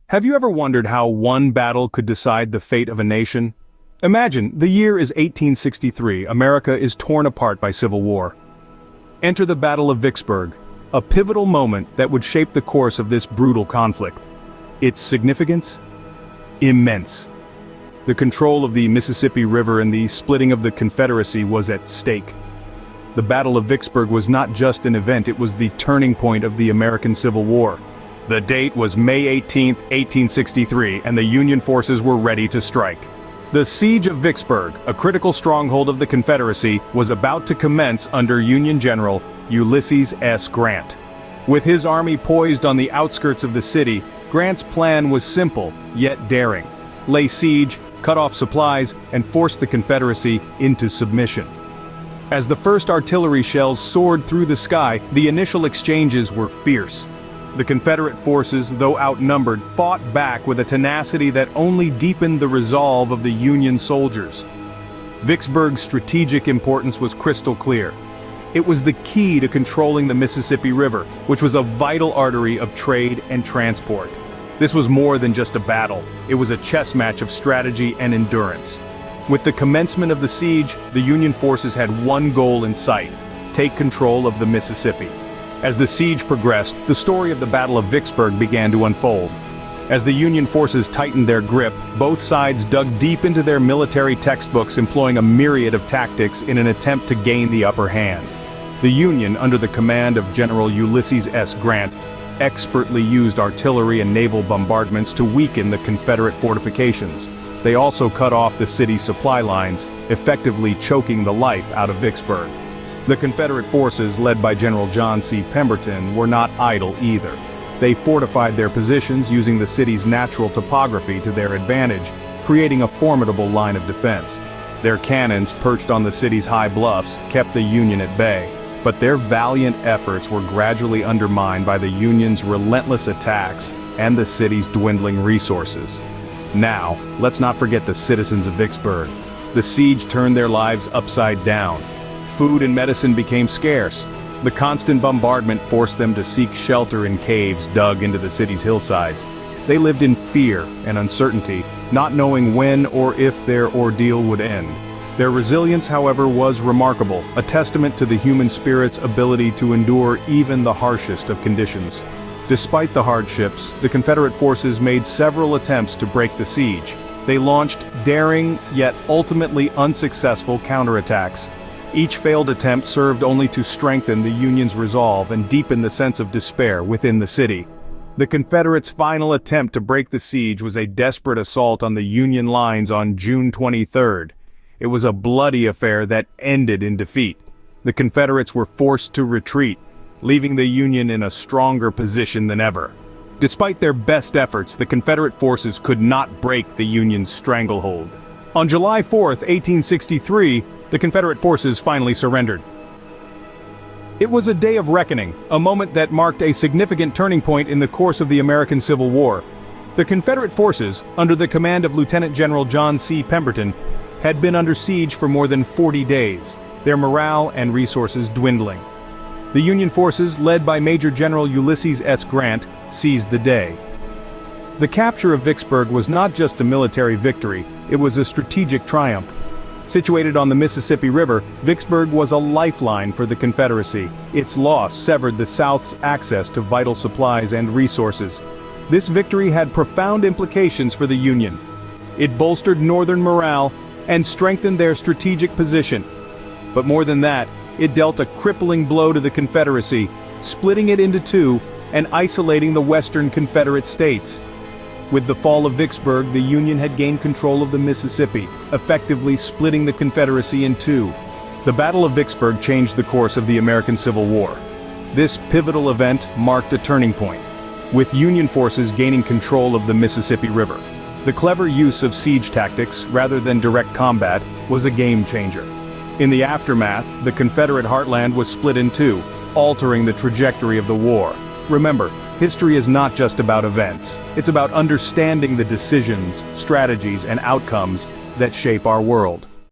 Have you ever wondered how one battle could decide the fate of a nation? Imagine, the year is 1863, America is torn apart by civil war. Enter the Battle of Vicksburg, a pivotal moment that would shape the course of this brutal conflict. Its significance? Immense. The control of the Mississippi River and the splitting of the Confederacy was at stake. The Battle of Vicksburg was not just an event, it was the turning point of the American Civil War. The date was May 18, 1863, and the Union forces were ready to strike. The Siege of Vicksburg, a critical stronghold of the Confederacy, was about to commence under Union General Ulysses S. Grant. With his army poised on the outskirts of the city, Grant's plan was simple, yet daring. Lay siege, cut off supplies, and force the Confederacy into submission. As the first artillery shells soared through the sky, the initial exchanges were fierce. The Confederate forces, though outnumbered, fought back with a tenacity that only deepened the resolve of the Union soldiers. Vicksburg's strategic importance was crystal clear. It was the key to controlling the Mississippi River, which was a vital artery of trade and transport. This was more than just a battle, it was a chess match of strategy and endurance. With the commencement of the siege, the Union forces had one goal in sight: take control of the Mississippi. As the siege progressed, the story of the Battle of Vicksburg began to unfold. As the Union forces tightened their grip, both sides dug deep into their military textbooks, employing a myriad of tactics in an attempt to gain the upper hand. The Union, under the command of General Ulysses S. Grant, expertly used artillery and naval bombardments to weaken the Confederate fortifications. They also cut off the city's supply lines, effectively choking the life out of Vicksburg. The Confederate forces, led by General John C. Pemberton, were not idle either. They fortified their positions using the city's natural topography to their advantage, creating a formidable line of defense. Their cannons, perched on the city's high bluffs, kept the Union at bay, but their valiant efforts were gradually undermined by the Union's relentless attacks and the city's dwindling resources. Now, let's not forget the citizens of Vicksburg. The siege turned their lives upside down. Food and medicine became scarce. The constant bombardment forced them to seek shelter in caves dug into the city's hillsides. They lived in fear and uncertainty, not knowing when or if their ordeal would end. Their resilience, however, was remarkable, a testament to the human spirit's ability to endure even the harshest of conditions. Despite the hardships, the Confederate forces made several attempts to break the siege. They launched daring, yet ultimately unsuccessful counterattacks. Each failed attempt served only to strengthen the Union's resolve and deepen the sense of despair within the city. The Confederates' final attempt to break the siege was a desperate assault on the Union lines on June 23rd. It was a bloody affair that ended in defeat. The Confederates were forced to retreat, leaving the Union in a stronger position than ever. Despite their best efforts, the Confederate forces could not break the Union's stranglehold. On July 4, 1863, the Confederate forces finally surrendered. It was a day of reckoning, a moment that marked a significant turning point in the course of the American Civil War. The Confederate forces, under the command of Lieutenant General John C. Pemberton, had been under siege for more than 40 days, their morale and resources dwindling. The Union forces, led by Major General Ulysses S. Grant, seized the day. The capture of Vicksburg was not just a military victory, it was a strategic triumph. Situated on the Mississippi River, Vicksburg was a lifeline for the Confederacy. Its loss severed the South's access to vital supplies and resources. This victory had profound implications for the Union. It bolstered Northern morale and strengthened their strategic position. But more than that, it dealt a crippling blow to the Confederacy, splitting it into two and isolating the Western Confederate states. With the fall of Vicksburg, the Union had gained control of the Mississippi, effectively splitting the Confederacy in two. The Battle of Vicksburg changed the course of the American Civil War. This pivotal event marked a turning point, with Union forces gaining control of the Mississippi River. The clever use of siege tactics, rather than direct combat, was a game changer. In the aftermath, the Confederate heartland was split in two, altering the trajectory of the war. Remember, history is not just about events. It's about understanding the decisions, strategies, and outcomes that shape our world.